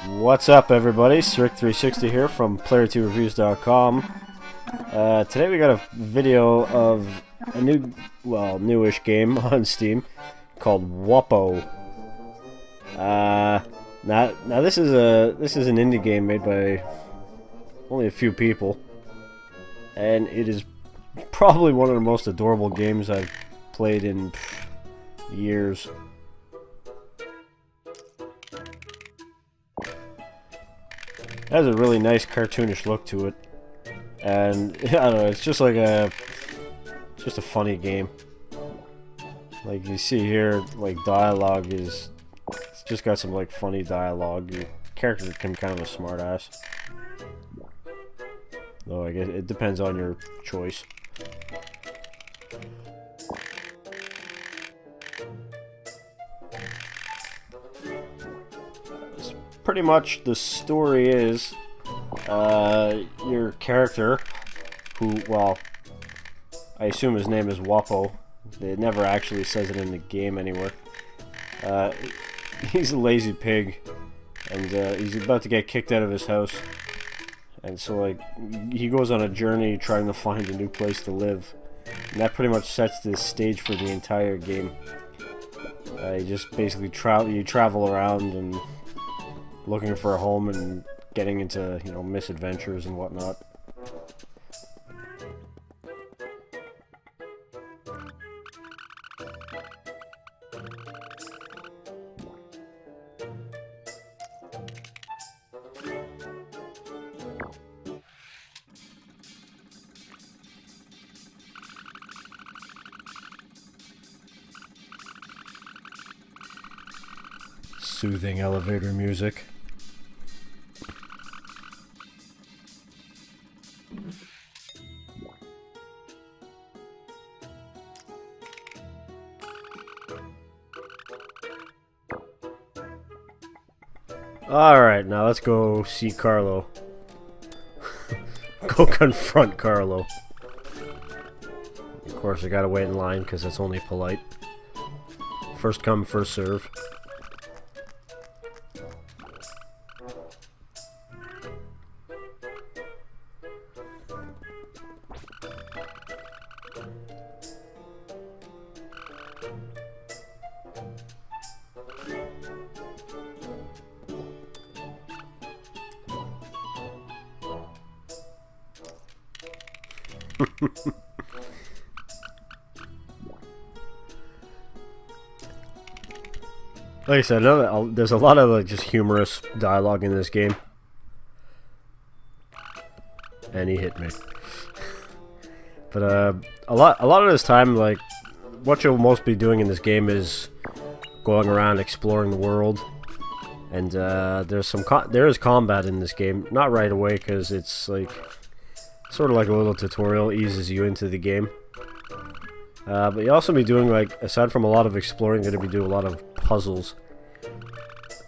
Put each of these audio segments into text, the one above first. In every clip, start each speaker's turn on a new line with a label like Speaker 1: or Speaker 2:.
Speaker 1: What's up, everybody? Strict360 here from Player2Reviews.com. Today we got a video of a newish game on Steam called Wuppo. Now this is an indie game made by only a few people, and it is probably one of the most adorable games I've played in years. It has a really nice cartoonish look to it, and I don't know, it's just like just a funny game. Like you see here, like dialogue it's just got some like funny dialogue. Your character can kind of a smart ass, though I guess it depends on your choice. Pretty much the story is your character, who, well, I assume his name is Wuppo. It never actually says it in the game anywhere. He's a lazy pig, and he's about to get kicked out of his house, and so like he goes on a journey trying to find a new place to live, and that pretty much sets the stage for the entire game. You just basically travel around and looking for a home and getting into, you know, misadventures and whatnot. Soothing elevator music. Alright, now let's go see Carlo. Go confront Carlo. Of course, I gotta wait in line because that's only polite. First come, first serve. Like I said, there's a lot of like just humorous dialogue in this game. And he hit me. But a lot of this time, like, what you'll most be doing in this game is going around exploring the world. And there is combat in this game. Not right away, because it's like sort of like a little tutorial, eases you into the game. But you'll also be doing, like, aside from a lot of exploring, you're going to be doing a lot of puzzles.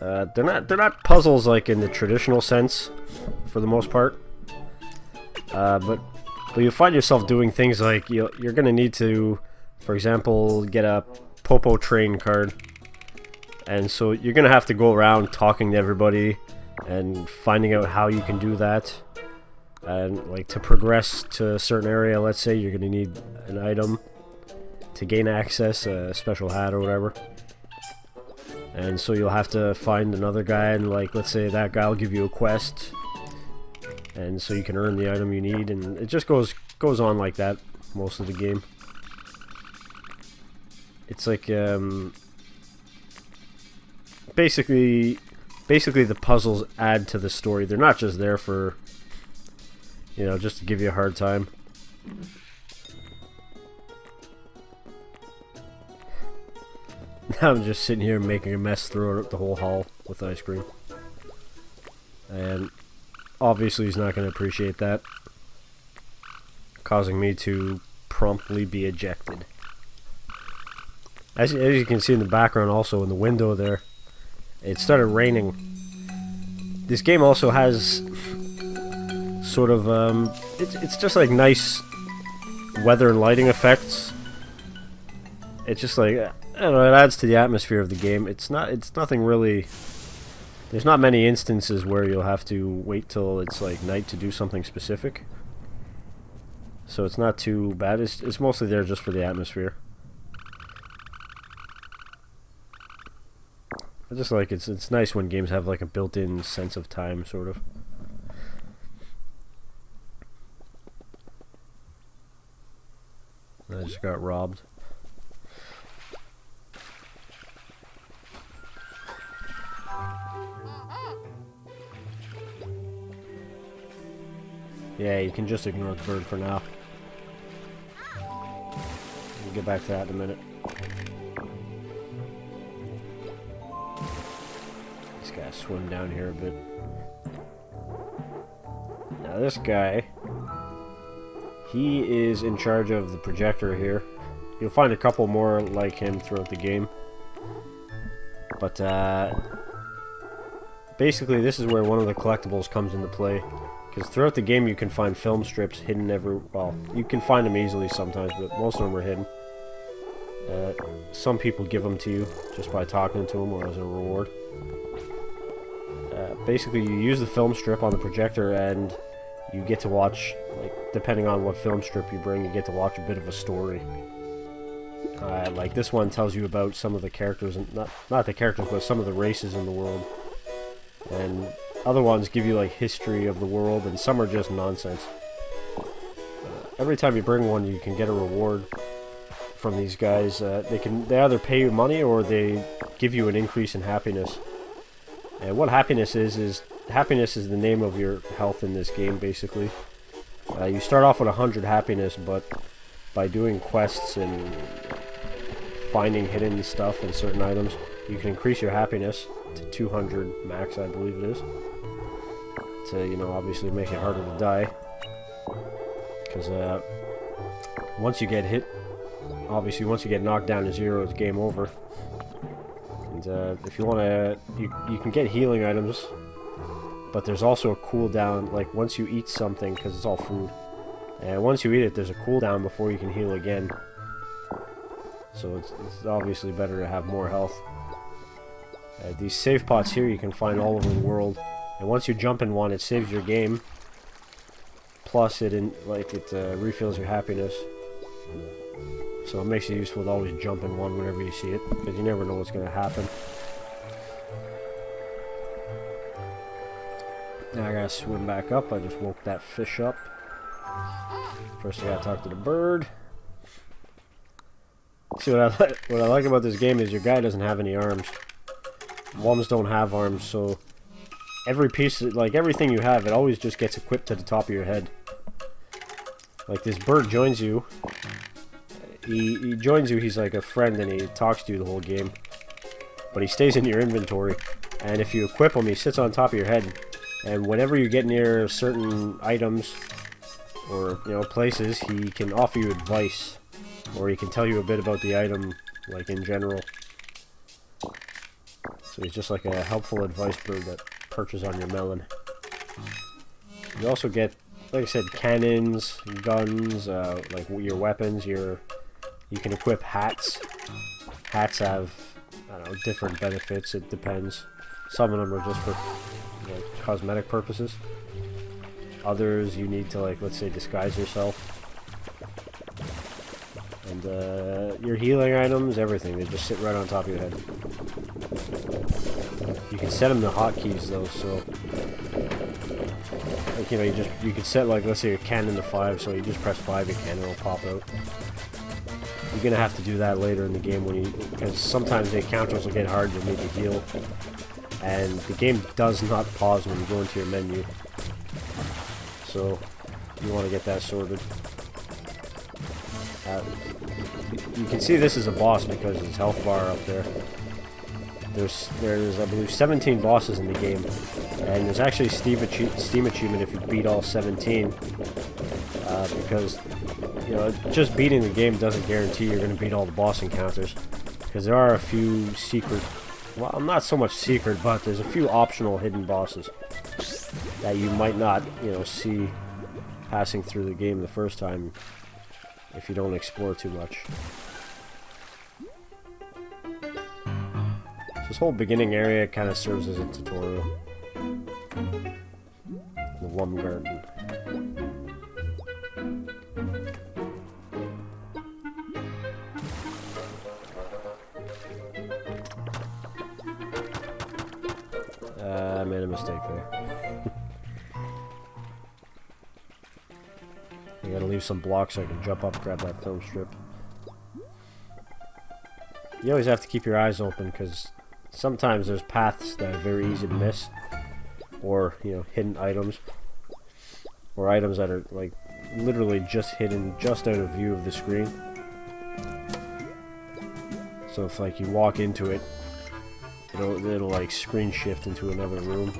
Speaker 1: They're not puzzles like in the traditional sense, for the most part. But you'll find yourself doing things like you're going to need to, for example, get a Popo train card. And so you're going to have to go around talking to everybody and finding out how you can do that. And like to progress to a certain area, let's say you're going to need an item to gain access, a special hat or whatever. And so you'll have to find another guy, and like, let's say that guy will give you a quest, and so you can earn the item you need, and it just goes on like that most of the game. It's like basically the puzzles add to the story. They're not just there for, you know, just to give you a hard time. Now I'm just sitting here making a mess throughout the whole hall with ice cream. And obviously he's not going to appreciate that, causing me to promptly be ejected. As you can see in the background, also in the window there, it started raining. This game also has sort of, it's just like nice weather and lighting effects. It's just like, I don't know, it adds to the atmosphere of the game. It's nothing really There's not many instances where you'll have to wait till it's like night to do something specific. So it's not too bad. It's mostly there just for the atmosphere. I just like it's nice when games have like a built-in sense of time, sort of. I just got robbed. Yeah, you can just ignore the bird for now. We'll get back to that in a minute. Just gotta swim down here a bit. Now this guy, he is in charge of the projector here. You'll find a couple more like him throughout the game. But basically this is where one of the collectibles comes into play. Because throughout the game you can find film strips hidden well, you can find them easily sometimes, but most of them are hidden. Some people give them to you just by talking to them or as a reward. Basically you use the film strip on the projector and you get to watch, like, depending on what film strip you bring, you get to watch a bit of a story. Like this one tells you about some of the characters, and not the characters, but some of the races in the world. And other ones give you like history of the world, and some are just nonsense. Every time you bring one, you can get a reward from these guys. They either pay you money or they give you an increase in happiness. And what happiness is happiness is the name of your health in this game, basically. You start off with 100 happiness, but by doing quests and finding hidden stuff and certain items, you can increase your happiness to 200 max, I believe it is. To, you know, obviously make it harder to die. Because once you get hit, obviously once you get knocked down to 0, it's game over. And if you want to, you can get healing items, but there's also a cooldown, like once you eat something, because it's all food. And once you eat it, there's a cooldown before you can heal again. So it's obviously better to have more health. These save pots here you can find all over the world. And once you jump in one, it saves your game. Plus it refills your happiness. So it makes it useful to always jump in one whenever you see it, because you never know what's going to happen. Now I gotta swim back up. I just woke that fish up. First I gotta talk to the bird. See, what I like about this game is your guy doesn't have any arms. Worms don't have arms, so every piece, like everything you have, it always just gets equipped to the top of your head. Like this bird joins you. He joins you, he's like a friend, and he talks to you the whole game. But he stays in your inventory. And if you equip him, he sits on top of your head. And whenever you get near certain items, or, you know, places, he can offer you advice. Or he can tell you a bit about the item, like in general. So he's just like a helpful advice bird that perches on your melon. You also get, like I said, cannons, guns, like your weapons, you can equip hats. Hats have, I don't know, different benefits, it depends. Some of them are just for, you know, cosmetic purposes. Others you need to, like, let's say, disguise yourself. And your healing items, everything, they just sit right on top of your head. You can set them to hotkeys though, so like, you know, you can set, like, let's say your cannon to 5, so you just press 5, your cannon will pop out. You're gonna have to do that later in the game because sometimes the encounters will get hard, you'll need to heal. And the game does not pause when you go into your menu. So you want to get that sorted. You can see this is a boss because his health bar up there. There's I believe 17 bosses in the game, and there's actually a Steam achievement if you beat all 17. Because, you know, just beating the game doesn't guarantee you're going to beat all the boss encounters, because there are a few secret, well, not so much secret, but there's a few optional hidden bosses that you might not, you know, see passing through the game the first time if you don't explore too much. This whole beginning area kind of serves as a tutorial. The Lum Garden. I made a mistake there. I gotta leave some blocks so I can jump up, grab that film strip. You always have to keep your eyes open because sometimes there's paths that are very easy to miss, or you know, hidden items, or items that are like literally just hidden just out of view of the screen. So if like you walk into it, it'll like screen shift into another room.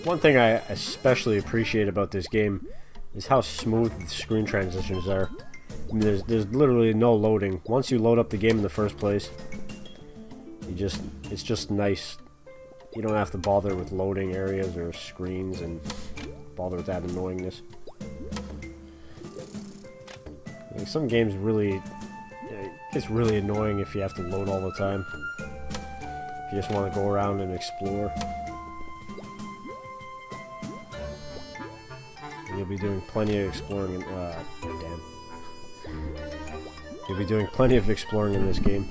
Speaker 1: One thing I especially appreciate about this game is how smooth the screen transitions are. I mean, there's literally no loading. Once you load up the game in the first place, it's just nice. You don't have to bother with loading areas or screens and bother with that annoyingness. Like some games really, it's really annoying if you have to load all the time. If you just want to go around and explore. You'll be doing plenty of exploring You'll be doing plenty of exploring in this game.